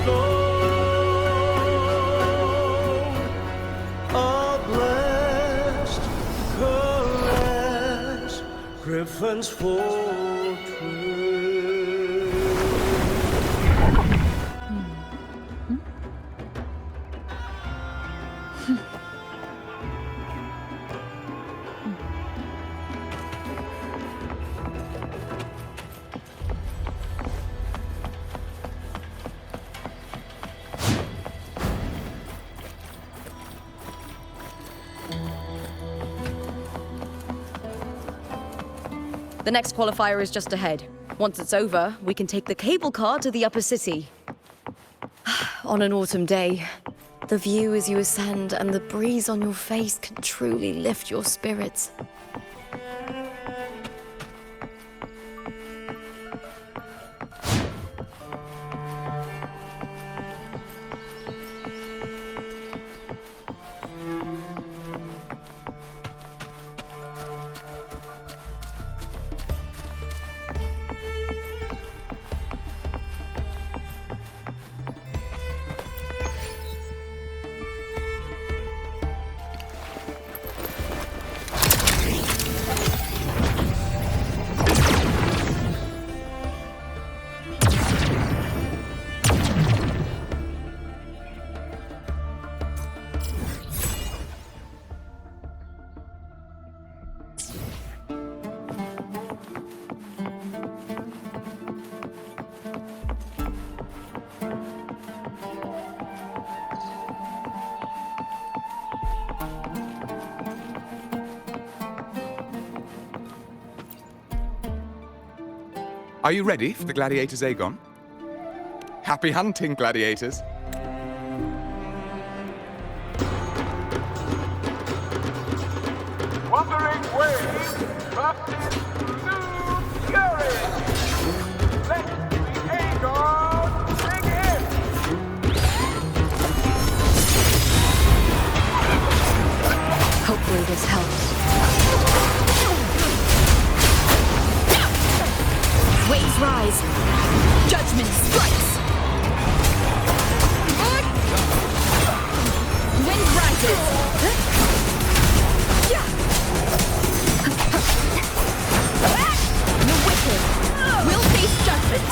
stone, a blessed caress, Griffin's fortress. The next qualifier is just ahead. Once it's over, we can take the cable car to the upper city. On an autumn day, the view as you ascend and the breeze on your face can truly lift your spirits. Are you ready for the gladiators, Aegon? Happy hunting, gladiators. Wuthering waves versus new fury. Let the Aegon dig in. Hopefully this helps. Waves rise. Judgment strikes. Wind rises. The wicked will face judgment.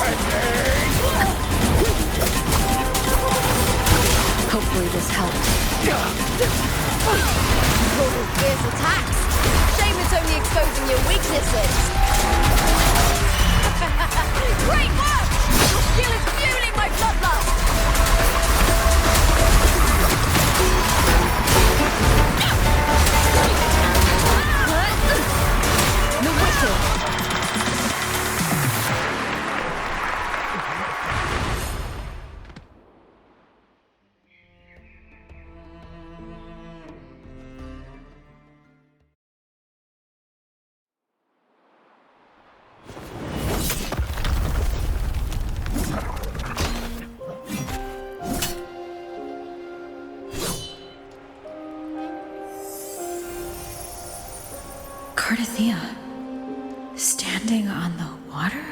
Hopefully this helps. Oh, fierce attacks. Shame it's only exposing your weaknesses. Great work! Your skill is fueling my bloodlust! The wicked! Cartenthyia, standing on the water?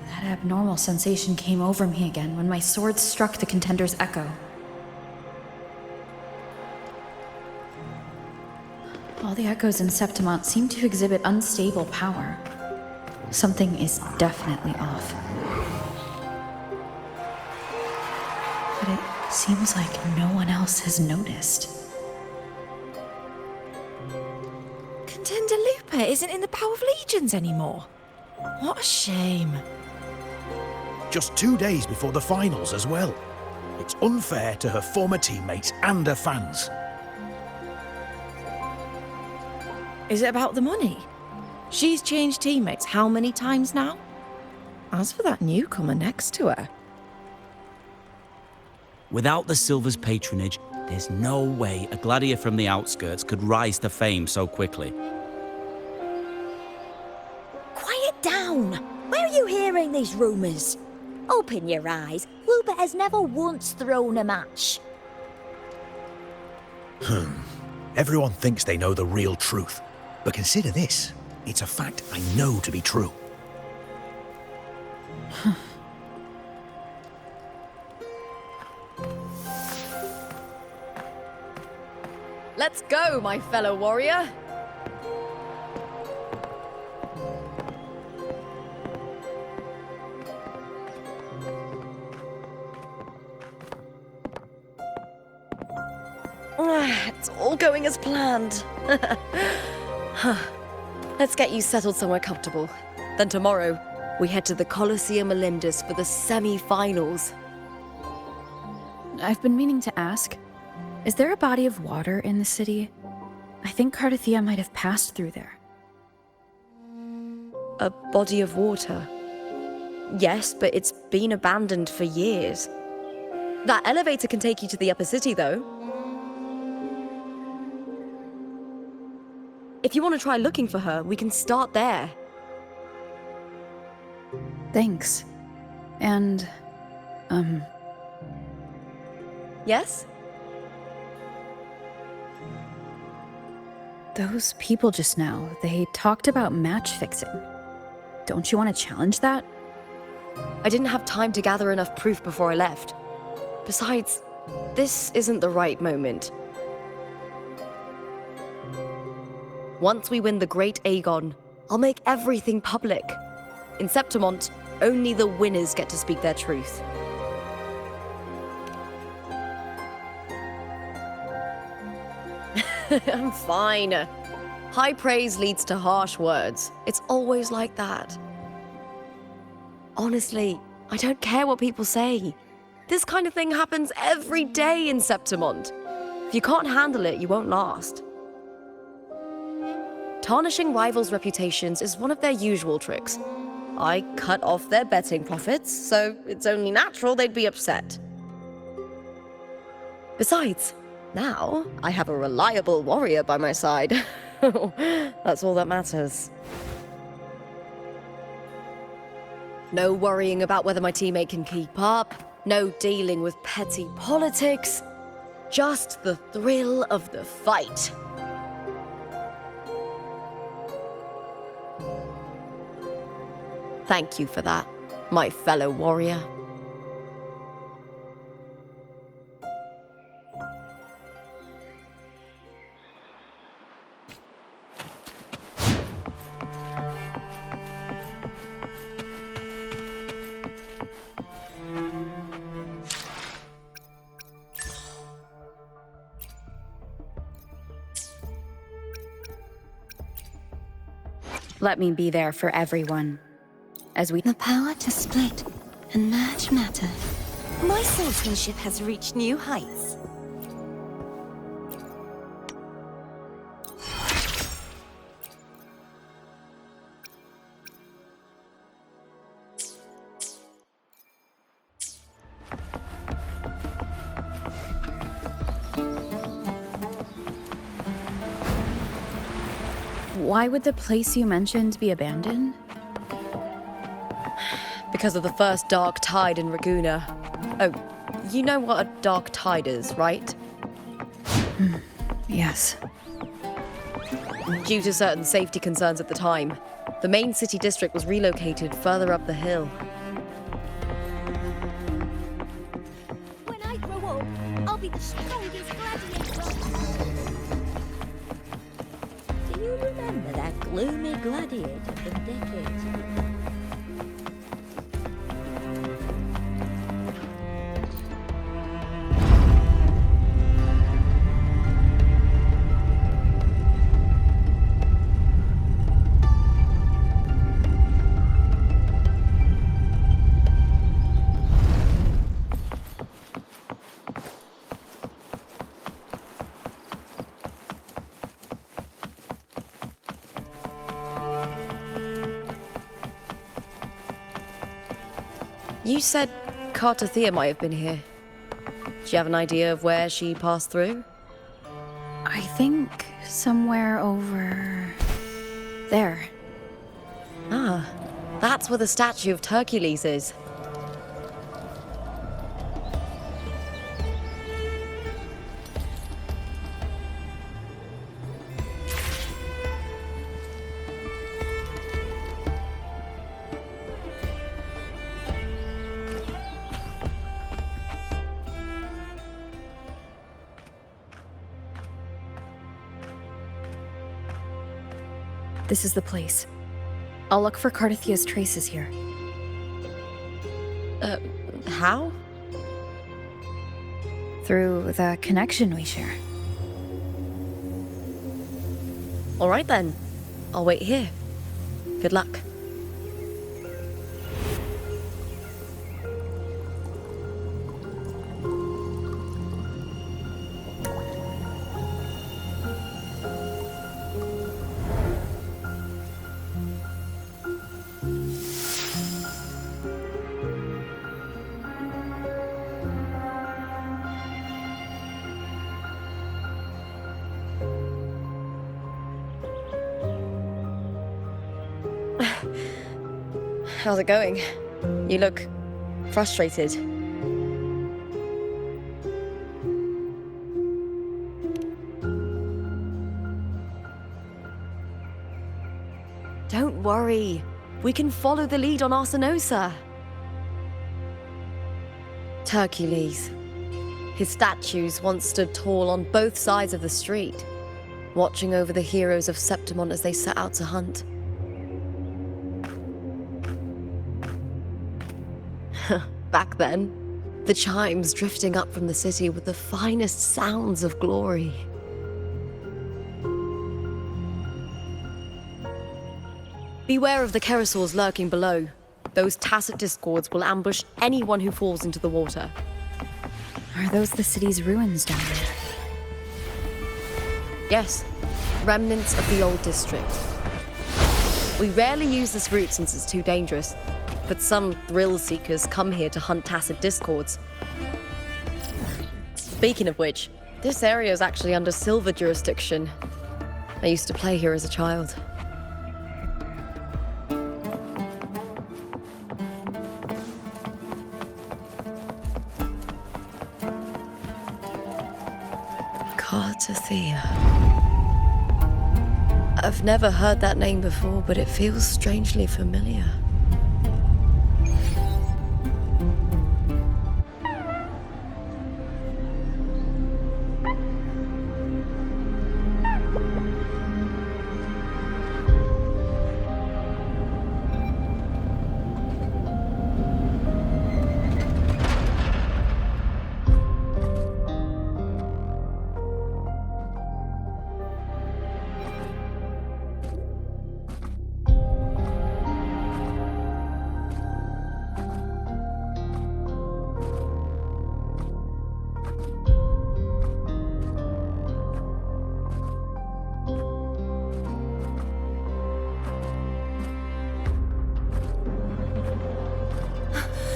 That abnormal sensation came over me again when my sword struck the contender's echo. All the echoes in Septimont seem to exhibit unstable power. Something is definitely off. But it seems like no one else has noticed. Contender Lupa isn't in the Power of Legions anymore. What a shame. Just 2 days before the finals as well. It's unfair to her former teammates and her fans. Is it about the money? She's changed teammates how many times now? As for that newcomer next to her... Without the Silver's patronage, there's no way a gladiator from the outskirts could rise to fame so quickly. Quiet down! Where are you hearing these rumours? Open your eyes. Lupa has never once thrown a match. Everyone thinks they know the real truth. But consider this. It's a fact I know to be true. Let's go, my fellow warrior! It's all going as planned. Let's get you settled somewhere comfortable. Then tomorrow, we head to the Colosseum Elindis for the semi-finals. I've been meaning to ask, is there a body of water in the city? I think Cartenthyia might have passed through there. A body of water? Yes, but it's been abandoned for years. That elevator can take you to the upper city, though. If you want to try looking for her, we can start there. Thanks. And, Yes? those people just now, they talked about match fixing. Don't you want to challenge that? I didn't have time to gather enough proof before I left. Besides, this isn't the right moment. Once we win the Great Aegon, I'll make everything public. In Septimont, only the winners get to speak their truth. I'm fine. High praise leads to harsh words. It's always like that. Honestly, I don't care what people say. This kind of thing happens every day in Septimont. If you can't handle it, you won't last. Tarnishing rivals' reputations is one of their usual tricks. I cut off their betting profits, so it's only natural they'd be upset. Besides, now I have a reliable warrior by my side. That's all that matters. No worrying about whether my teammate can keep up, no dealing with petty politics, just the thrill of the fight. Thank you for that, my fellow warrior. Let me be there for everyone. As we... The power to split and merge matter. My swordsmanship has reached new heights. Why would the place you mentioned be abandoned? Because of the first dark tide in Raguna. Oh, you know what a dark tide is, right? Yes. Due to certain safety concerns at the time, the main city district was relocated further up the hill. When I grow up, I'll be the strongest gladiator. Do you remember that gloomy gladiator from decades ago? You said Cartenthyia might have been here. Do you have an idea of where she passed through? I think somewhere over... there. Ah, that's where the statue of Hercules is. This is the place. I'll look for Cartenthyia's traces here. How? Through the connection we share. All right then. I'll wait here. Good luck. How's it going? You look frustrated. Don't worry. We can follow the lead on Arsenosa. Hercules. His statues once stood tall on both sides of the street, watching over the heroes of Septimon as they set out to hunt. Back then, the chimes drifting up from the city with the finest sounds of glory. Beware of the Kerosaurs lurking below. Those tacit discords will ambush anyone who falls into the water. Are those the city's ruins down there? Yes, remnants of the old district. We rarely use this route since it's too dangerous, but some thrill-seekers come here to hunt tacit discords. Speaking of which, this area is actually under Silver jurisdiction. I used to play here as a child. Cartenthyia. I've never heard that name before, but it feels strangely familiar.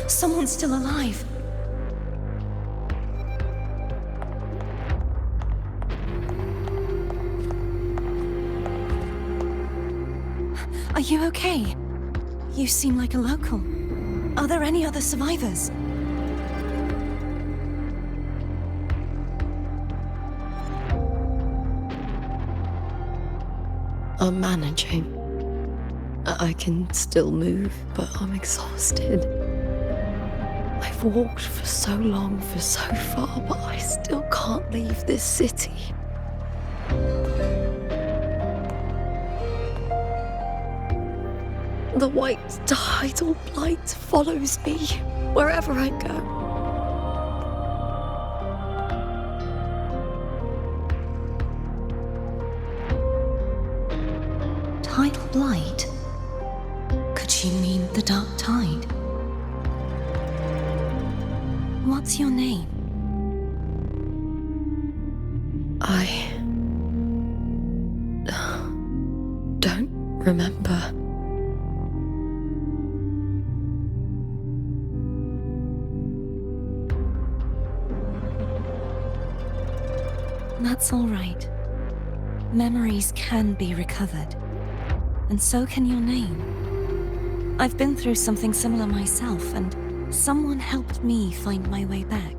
Someone's still alive. Are you okay? You seem like a local. Are there any other survivors? I'm managing. I can still move, but I'm exhausted. I've walked for so long, for so far, but I still can't leave this city. The white tidal blight follows me wherever I go. Tidal blight? Could she mean the dark tide? What's your name? I don't remember. That's all right. Memories can be recovered. And so can your name. I've been through something similar myself, and someone helped me find my way back.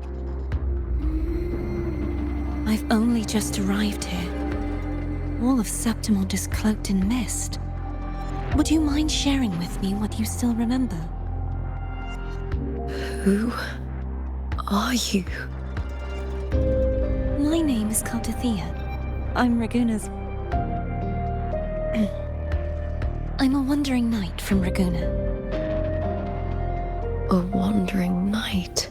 I've only just arrived here. All of Septimon is cloaked in mist. Would you mind sharing with me what you still remember? Who are you? My name is Cartenthyia. I'm Raguna's I'm a wandering knight from Raguna. A wandering knight.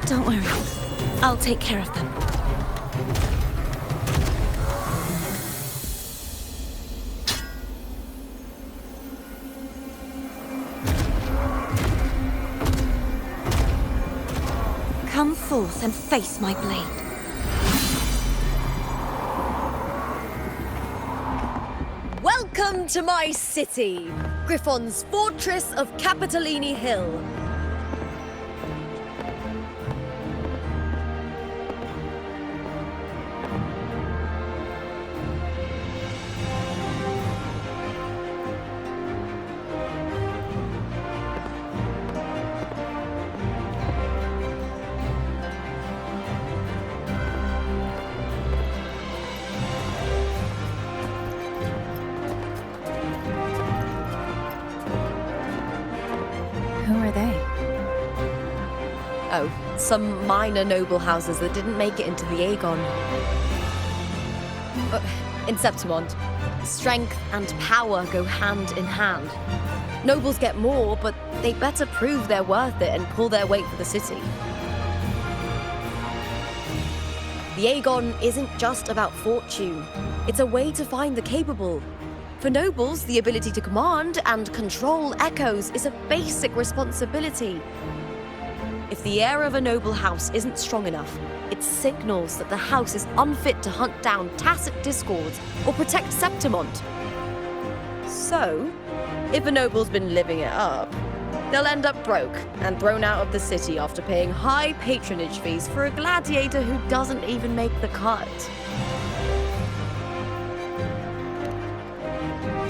Don't worry. I'll take care of them. Come forth and face my blade. Welcome to my city, Griffon's fortress of Capitolini Hill. Who are they? Oh, some minor noble houses that didn't make it into the Aegon. In Septimont, strength and power go hand in hand. Nobles get more, but they better prove they're worth it and pull their weight for the city. The Aegon isn't just about fortune. It's a way to find the capable. For nobles, the ability to command and control echoes is a basic responsibility. If the heir of a noble house isn't strong enough, it signals that the house is unfit to hunt down tacit discords or protect Septimont. So, if a noble's been living it up, they'll end up broke and thrown out of the city after paying high patronage fees for a gladiator who doesn't even make the cut.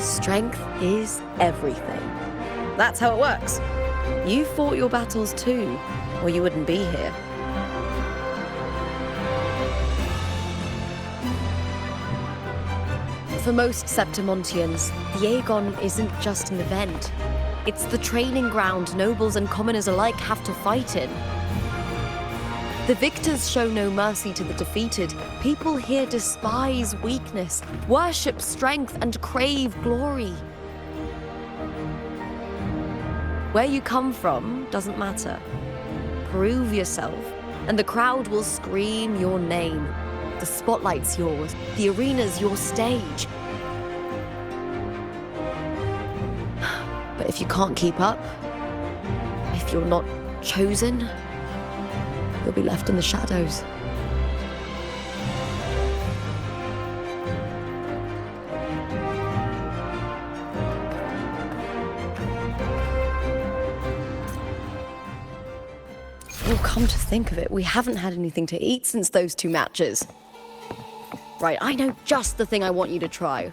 Strength is everything. That's how it works. You fought your battles too, or you wouldn't be here. For most Septimontians, the Aegon isn't just an event. It's the training ground nobles and commoners alike have to fight in. The victors show no mercy to the defeated. People here despise weakness, worship strength, and crave glory. Where you come from doesn't matter. Prove yourself, and the crowd will scream your name. The spotlight's yours, the arena's your stage. But if you can't keep up, if you're not chosen, you'll be left in the shadows. Well, come to think of it, we haven't had anything to eat since those 2 matches. Right, I know just the thing I want you to try.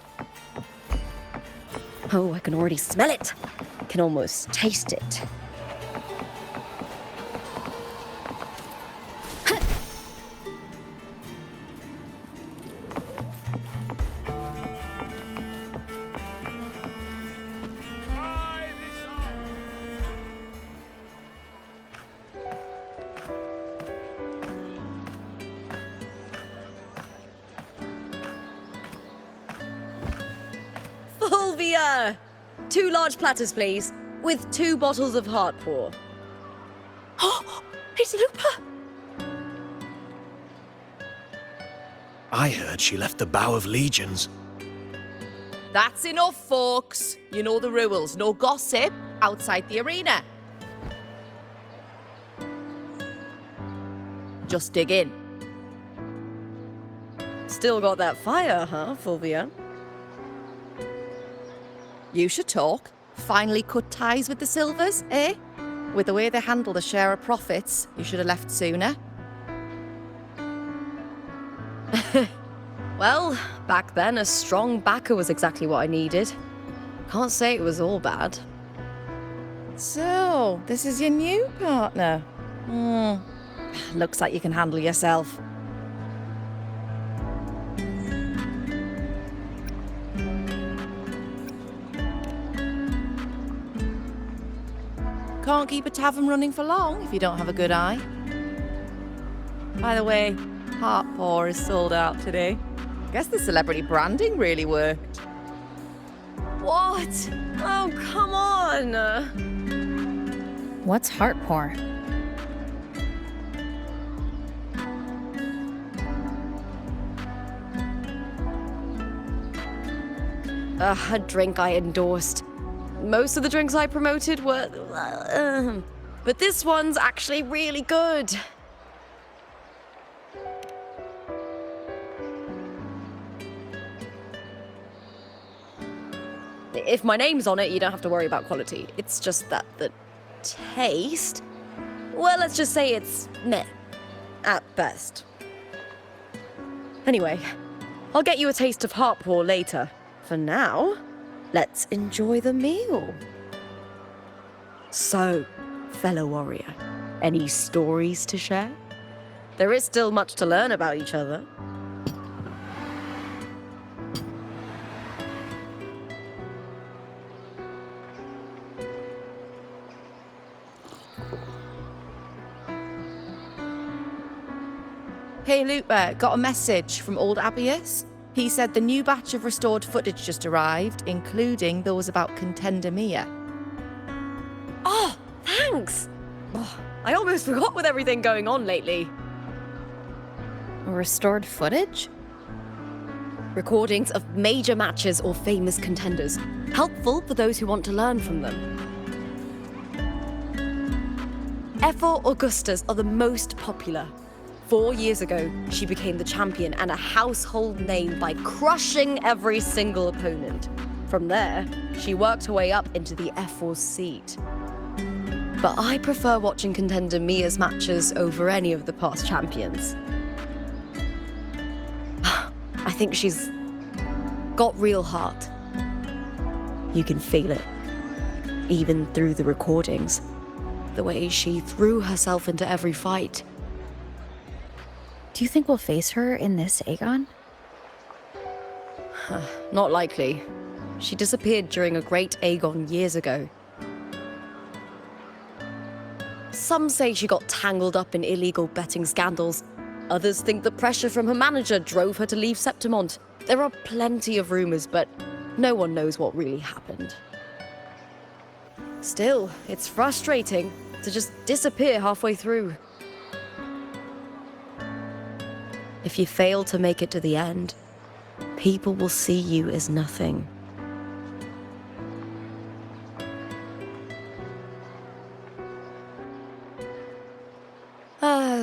Oh, I can already smell it. I can almost taste it. Fulvia! 2 large platters, please, with 2 bottles of Heartpour. Oh, it's Lupa! I heard she left the Bow of Legions. That's enough, folks. You know the rules. No gossip outside the arena. Just dig in. Still got that fire, huh, Fulvia? You should talk. Finally cut ties with the Silvers, eh? With the way they handle the share of profits, you should have left sooner. Well, back then, a strong backer was exactly what I needed. Can't say it was all bad. So, this is your new partner. Looks like you can handle yourself. Can't keep a tavern running for long if you don't have a good eye. By the way, Heart Paw is sold out today. Guess the celebrity branding really worked. What? Oh, come on! What's heart pour? A drink I endorsed. Most of the drinks I promoted were... but this one's actually really good. If my name's on it, you don't have to worry about quality. It's just that the taste... well, let's just say it's meh. At best. Anyway, I'll get you a taste of Heart Paw later. For now, let's enjoy the meal. So, fellow warrior, any stories to share? There is still much to learn about each other. Hey Lupa, got a message from old Abius. He said the new batch of restored footage just arrived, including those about Cartenthyia. Oh, thanks! Oh, I almost forgot with everything going on lately. Restored footage? Recordings of major matches or famous contenders. Helpful for those who want to learn from them. F4 Augustas are the most popular. 4 years ago, she became the champion and a household name by crushing every single opponent. From there, she worked her way up into the F4 seat. But I prefer watching Cartenthyia's matches over any of the past champions. I think she's got real heart. You can feel it, even through the recordings. The way she threw herself into every fight. Do you think we'll face her in this Aegon? Not likely. She disappeared during a great Aegon years ago. Some say she got tangled up in illegal betting scandals. Others think the pressure from her manager drove her to leave Septimont. There are plenty of rumors, but no one knows what really happened. Still, it's frustrating to just disappear halfway through. If you fail to make it to the end, people will see you as nothing.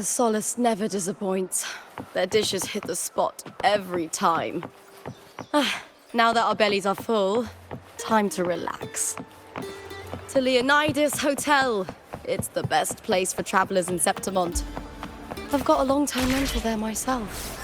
Solace never disappoints. Their dishes hit the spot every time. Now that our bellies are full, time to relax. To Leonidas Hotel. It's the best place for travelers in Septimont. I've got a long-term rental there myself.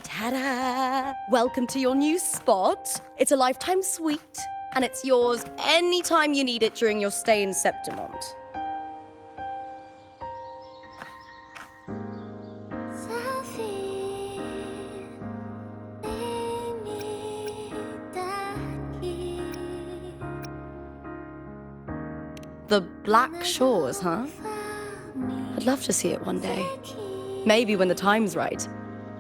Ta-da! Welcome to your new spot. It's a lifetime suite, and it's yours anytime you need it during your stay in Septimont. The Black Shores, huh? I'd love to see it one day. Maybe when the time's right.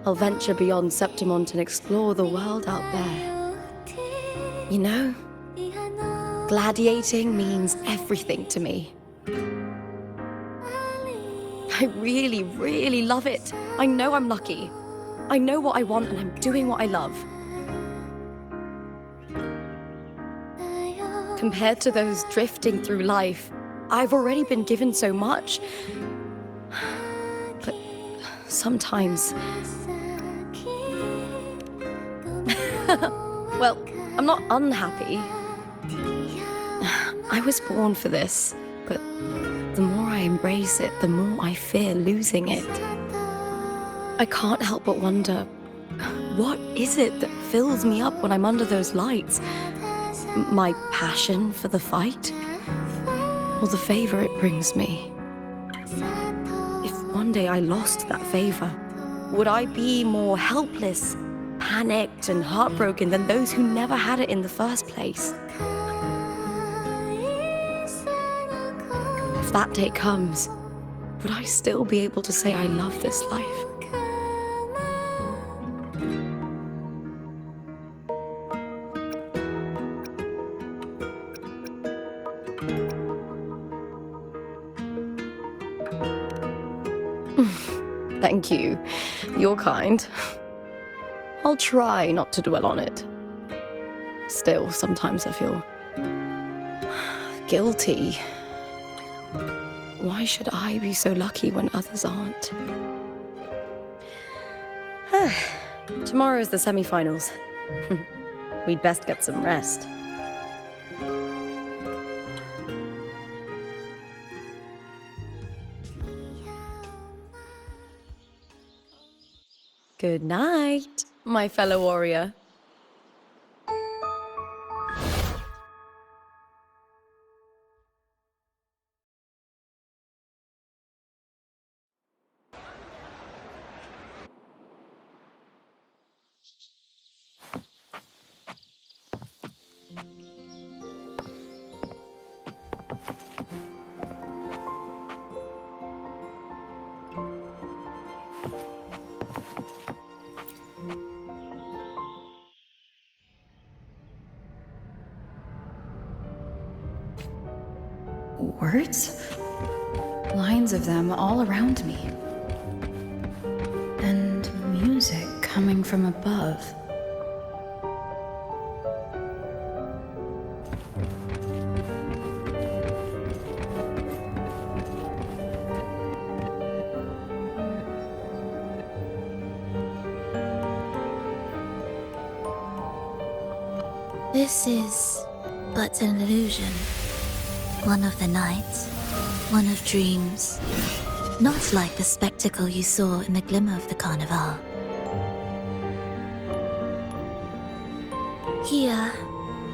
I'll venture beyond Septimont and explore the world out there. You know, gladiating means everything to me. I really, really love it. I know I'm lucky. I know what I want and I'm doing what I love. Compared to those drifting through life, I've already been given so much. But sometimes... Well, I'm not unhappy. I was born for this, but the more I embrace it, the more I fear losing it. I can't help but wonder, what is it that fills me up when I'm under those lights? My passion for the fight? Or the favor it brings me? If one day I lost that favor, would I be more helpless, panicked, and heartbroken than those who never had it in the first place? If that day comes, would I still be able to say I love this life? Thank you. You're kind. I'll try not to dwell on it. Still, sometimes I feel guilty. Why should I be so lucky when others aren't? Tomorrow's the semi-finals. We'd best get some rest. Good night, my fellow warrior. Words? Lines of them all around me. And music coming from above. This is but an illusion. One of the nights, one of dreams. Not like the spectacle you saw in the glimmer of the carnival. Here,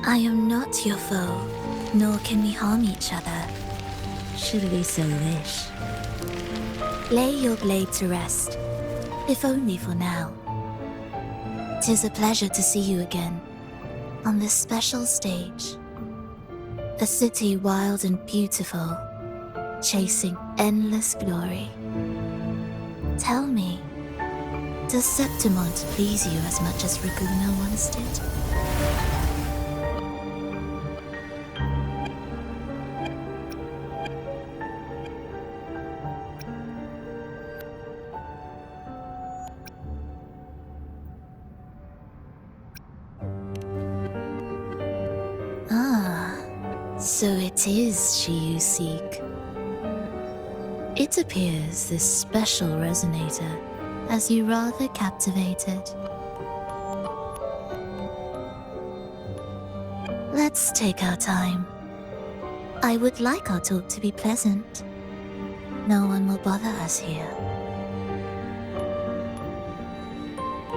I am not your foe, nor can we harm each other, should we so wish. Lay your blade to rest, if only for now. 'Tis a pleasure to see you again, on this special stage. A city wild and beautiful, chasing endless glory. Tell me, does Septimont please you as much as Raguna once did? So it is she you seek. It appears this special resonator has you rather captivated. Let's take our time. I would like our talk to be pleasant. No one will bother us here.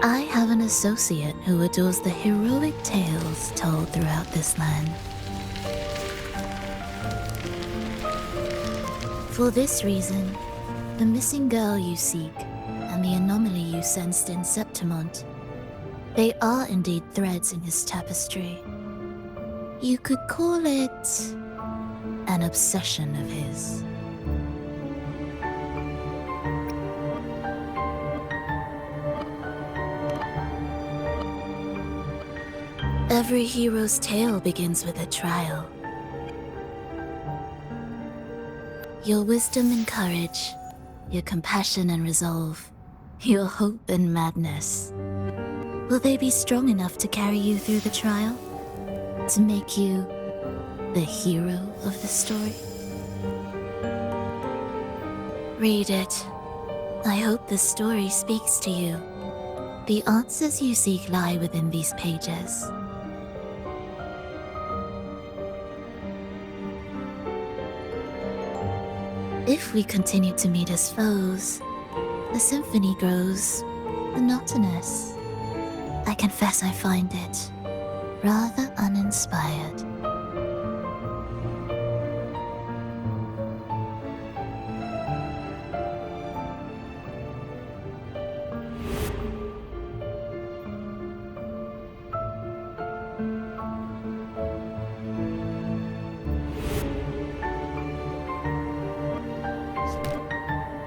I have an associate who adores the heroic tales told throughout this land. For this reason, the missing girl you seek and the anomaly you sensed in Septimont, they are indeed threads in his tapestry. You could call it an obsession of his. Every hero's tale begins with a trial. Your wisdom and courage, your compassion and resolve, your hope and madness. Will they be strong enough to carry you through the trial? To make you the hero of the story? Read it. I hope the story speaks to you. The answers you seek lie within these pages. If we continue to meet as foes, the symphony grows monotonous. I confess I find it rather uninspired.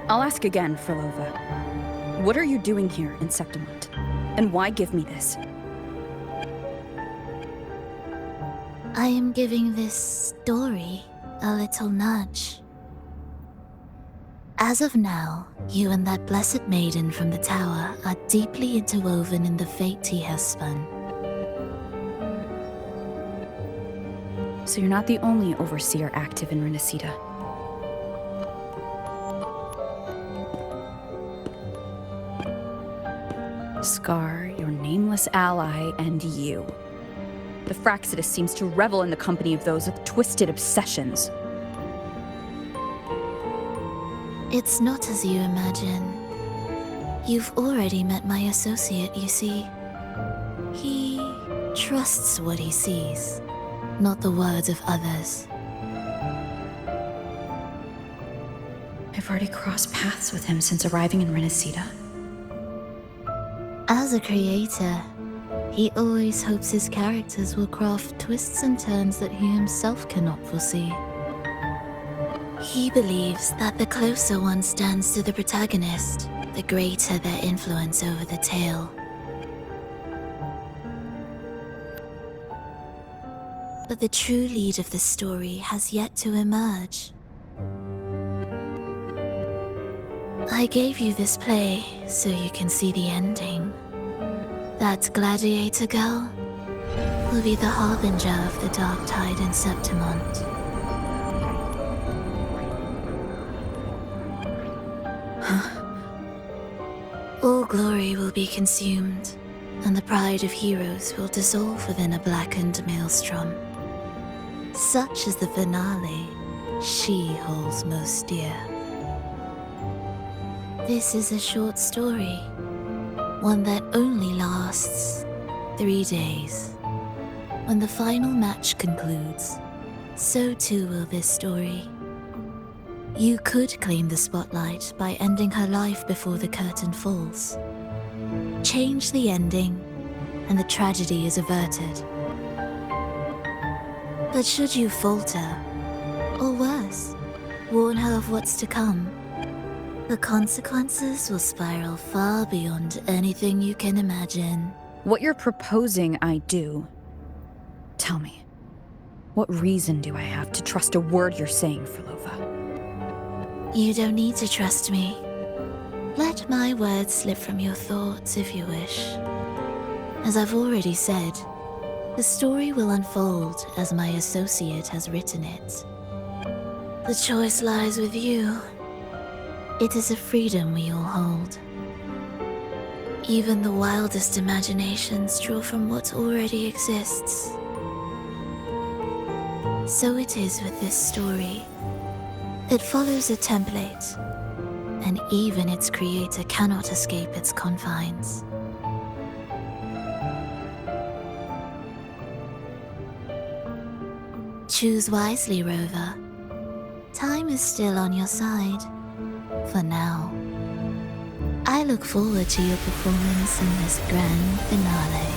I'll ask again, Frolova. What are you doing here in Septimont? And why give me this? I am giving this story a little nudge. As of now, you and that blessed maiden from the tower are deeply interwoven in the fate he has spun. So you're not the only overseer active in Renacida. Scar, your nameless ally, and you. The Fraxidus seems to revel in the company of those with twisted obsessions. It's not as you imagine. You've already met my associate, you see. He trusts what he sees, not the words of others. I've already crossed paths with him since arriving in Renacida. As a creator, he always hopes his characters will craft twists and turns that he himself cannot foresee. He believes that the closer one stands to the protagonist, the greater their influence over the tale. But the true lead of the story has yet to emerge. I gave you this play so you can see the ending. That gladiator girl will be the harbinger of the dark tide in Septimont. All glory will be consumed, and the pride of heroes will dissolve within a blackened maelstrom. Such is the finale she holds most dear. This is a short story, one that only lasts 3 days. When the final match concludes, so too will this story. You could claim the spotlight by ending her life before the curtain falls. Change the ending, and the tragedy is averted. But should you falter, or worse, warn her of what's to come, the consequences will spiral far beyond anything you can imagine. What you're proposing I do. Tell me, what reason do I have to trust a word you're saying, Frolova? You don't need to trust me. Let my words slip from your thoughts if you wish. As I've already said, the story will unfold as my associate has written it. The choice lies with you. It is a freedom we all hold. Even the wildest imaginations draw from what already exists. So it is with this story. It follows a template, and even its creator cannot escape its confines. Choose wisely, Rover. Time is still on your side. For now. I look forward to your performance in this grand finale.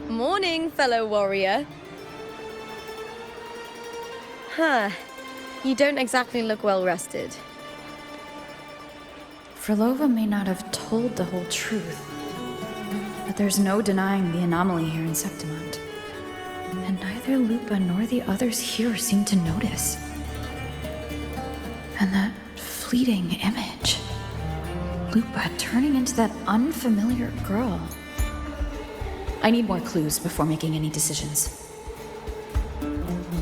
Morning, fellow warrior. Huh. You don't exactly look well rested. Frolova may not have told the whole truth, but there's no denying the anomaly here in Septimont. And neither Lupa nor the others here seem to notice. And that fleeting image. Lupa turning into that unfamiliar girl. I need more clues before making any decisions.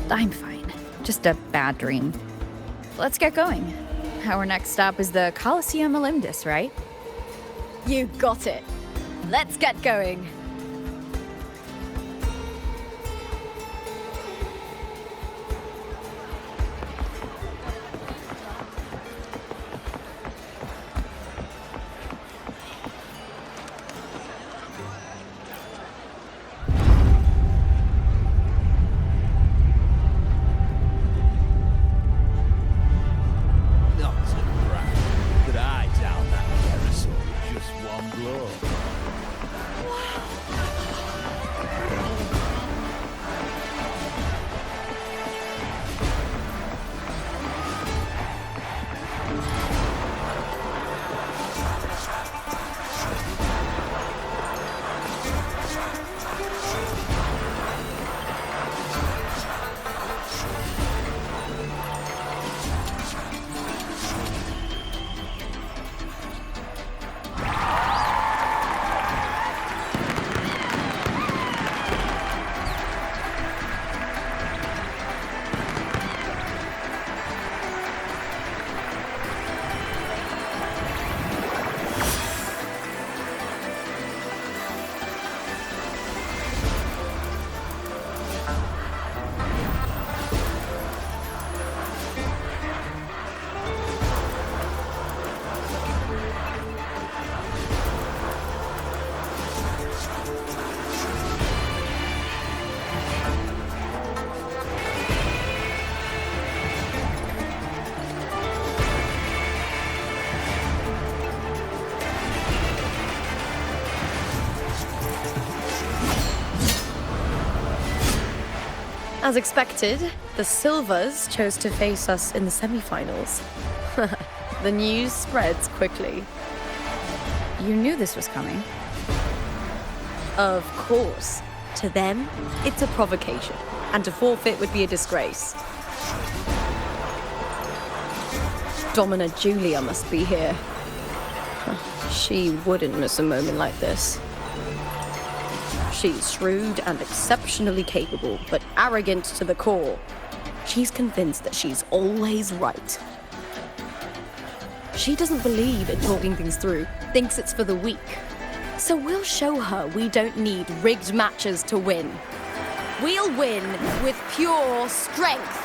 I'm fine. Just a bad dream. Let's get going. Our next stop is the Colosseum Olympus, right? You got it. Let's get going. As expected, the Silvers chose to face us in the semi-finals. The news spreads quickly. You knew this was coming. Of course. To them, it's a provocation, and to forfeit would be a disgrace. Domina Julia must be here. She wouldn't miss a moment like this. She's shrewd and exceptionally capable, but arrogant to the core. She's convinced that she's always right. She doesn't believe in talking things through, thinks it's for the weak. So we'll show her we don't need rigged matches to win. We'll win with pure strength.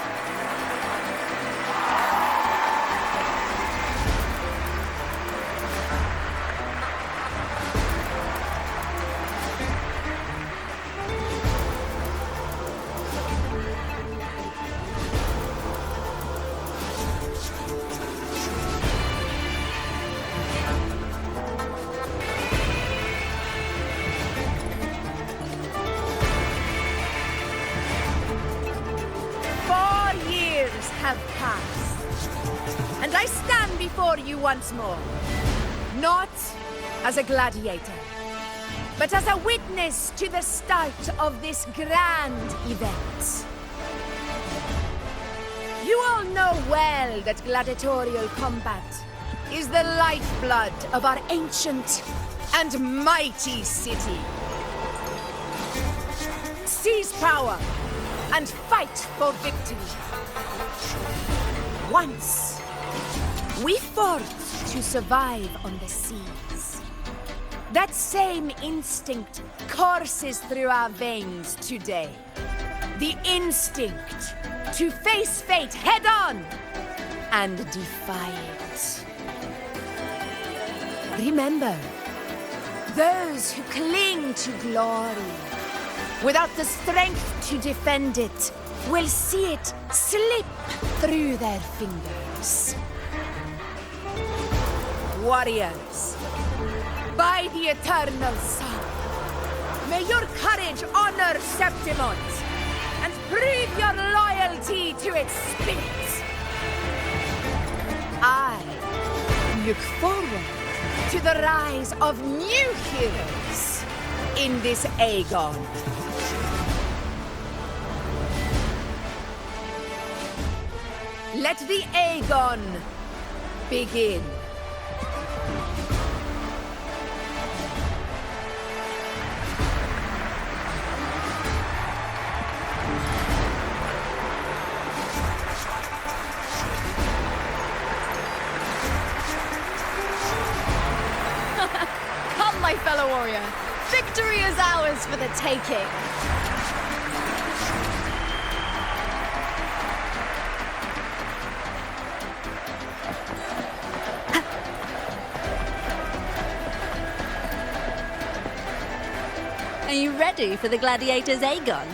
Have passed, and I stand before you once more, not as a gladiator, but as a witness to the start of this grand event. You all know well that gladiatorial combat is the lifeblood of our ancient and mighty city. Seize power and fight for victory. Once, we fought to survive on the seas. That same instinct courses through our veins today. The instinct to face fate head-on and defy it. Remember, those who cling to glory without the strength to defend it, will see it slip through their fingers. Warriors, by the eternal sun, may your courage honor Septimont and prove your loyalty to its spirit. I look forward to the rise of new heroes in this Aegon. Let the Aegon begin. Come, my fellow warrior. Victory is ours for the taking. Are you ready for the gladiators, Aegon?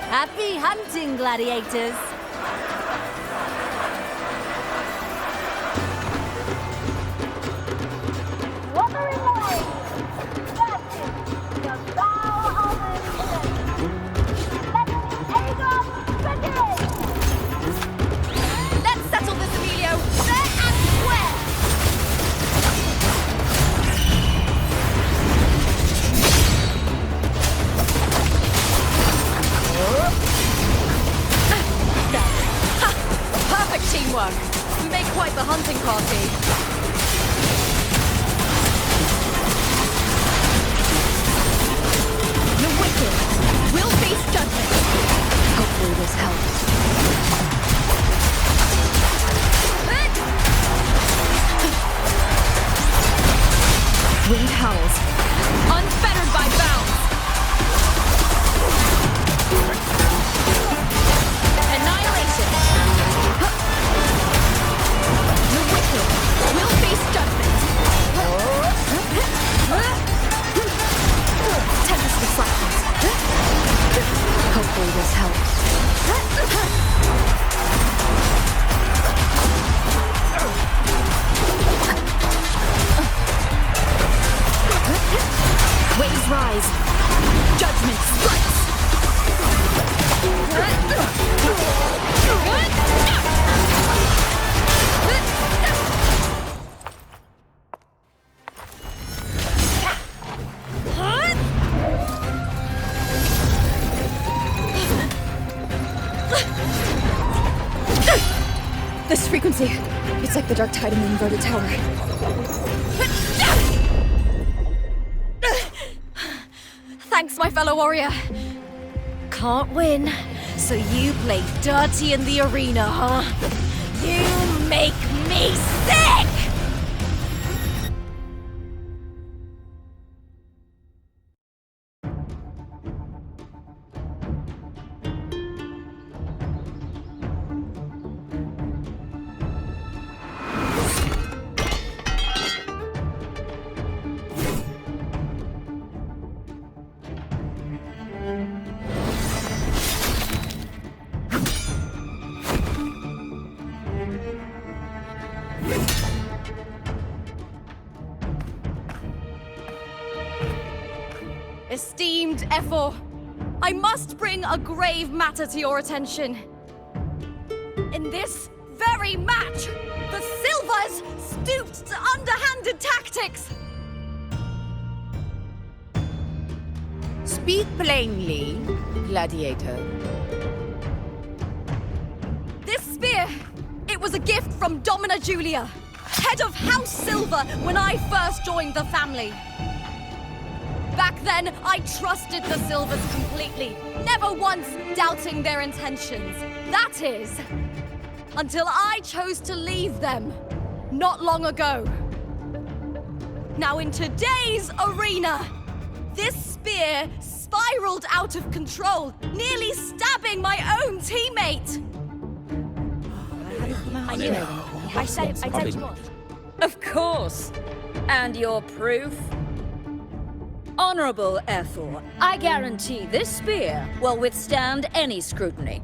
Happy hunting, gladiators! Wuthering away! That is the bow of the Let the Aegon begin! Let's settle this, Emilio, fair and square! Perfect teamwork. We make quite the hunting party. The wicked will face judgment. Hopefully this helps. Wind howls, unfettered by bounds. Annihilation. The wicked will face judgment. Tempest reflections. Hopefully this helps. Waves rise. Judgment strikes. This frequency, it's like the dark tide in the inverted tower. Thanks, my fellow warrior. Can't win, so you play dirty in the arena, huh? You make me sick! Esteemed Ephor, I must bring a grave matter to your attention. In this very match, the Silvers stooped to underhanded tactics. Speak plainly, gladiator. This spear, it was a gift from Domina Julia, head of House Silver when I first joined the family. Back then, I trusted the Silvers completely, never once doubting their intentions. That is, until I chose to leave them, not long ago. Now in today's arena, this spear spiraled out of control, nearly stabbing my own teammate. I knew it. I said you would. Of course. And your proof? Honorable Ethel, I guarantee this spear will withstand any scrutiny.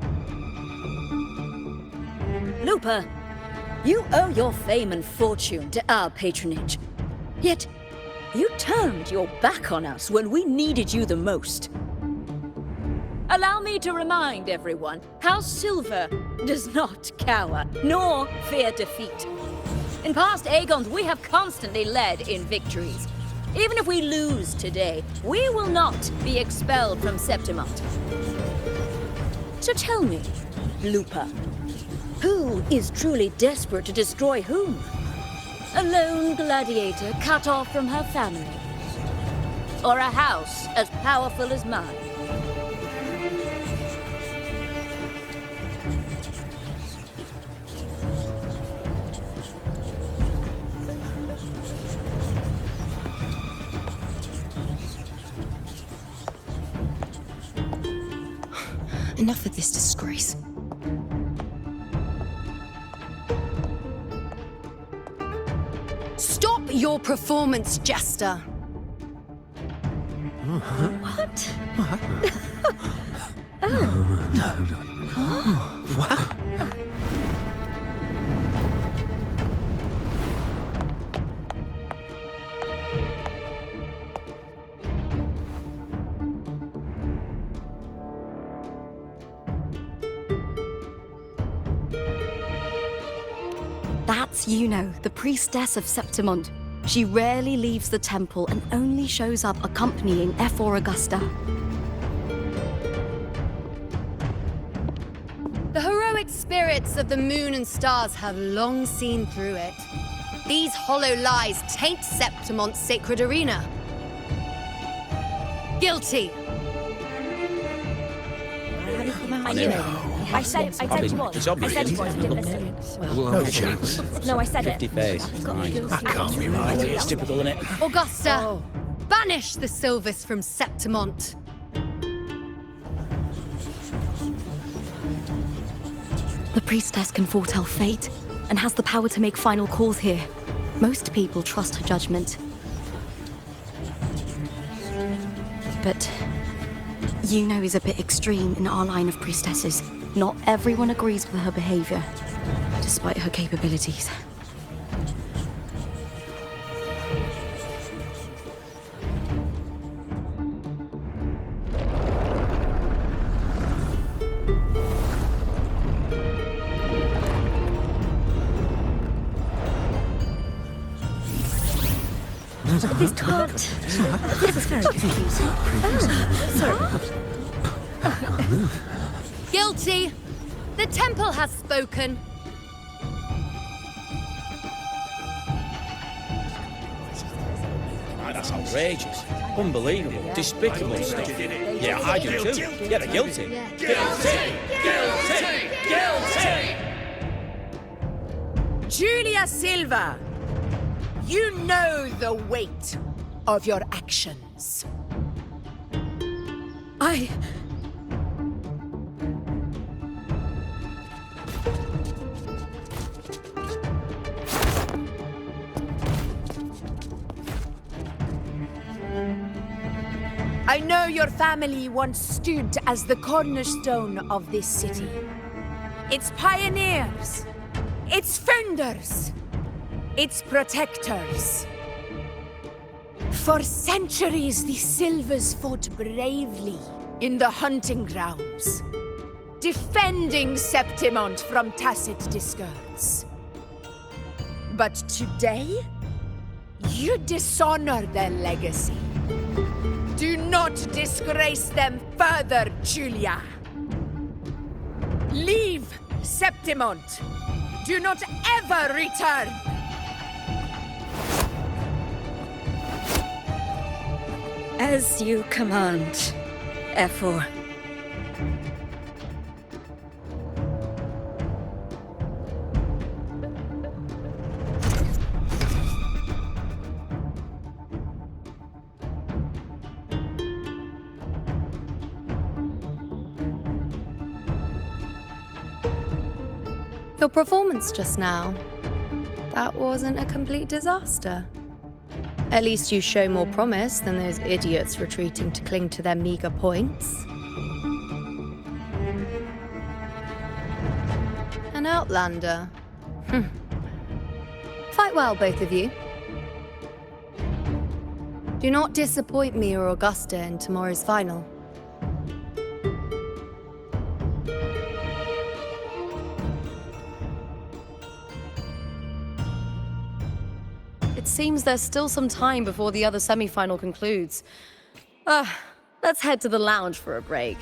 Lupa, you owe your fame and fortune to our patronage. Yet, you turned your back on us when we needed you the most. Allow me to remind everyone, House Silver does not cower, nor fear defeat. In past Aegons, we have constantly led in victories. Even if we lose today, we will not be expelled from Septimont. So tell me, Lupa, who is truly desperate to destroy whom? A lone gladiator cut off from her family? Or a house as powerful as mine? Enough of this disgrace. Stop your performance, Jester. What? What? That's Juno, the priestess of Septimont. She rarely leaves the temple and only shows up accompanying F4 Augusta. The heroic spirits of the moon and stars have long seen through it. These hollow lies taint Septimont's sacred arena. Guilty. I said it was. It's obvious. I said it was. You didn't listen. No chance. No, I said 50 it. face. Fine. That can't be right. It's typical, isn't it? Augusta, banish the Silvers from Septimont. The priestess can foretell fate and has the power to make final calls here. Most people trust her judgment. But Juno is a bit extreme in our line of priestesses. Not everyone agrees with her behavior, despite her capabilities. This tart. This is very confusing. Sorry. Guilty. The temple has spoken. That's outrageous. Unbelievable. Despicable stuff. Yeah, I do too. Yeah, they're guilty. Guilty! Guilty! Guilty! Julia Silva, you know the weight of your actions. I know your family once stood as the cornerstone of this city. Its pioneers, its founders, its protectors. For centuries, the Silvers fought bravely in the hunting grounds, defending Septimont from tacit discords. But today, you dishonor their legacy. Do not disgrace them further, Julia. Leave Septimont. Do not ever return. As you command, F4. Your performance just now, that wasn't a complete disaster. At least you show more promise than those idiots retreating to cling to their meager points. An outlander. Fight well, both of you. Do not disappoint me or Augusta in tomorrow's final. It seems there's still some time before the other semi-final concludes. Let's head to the lounge for a break.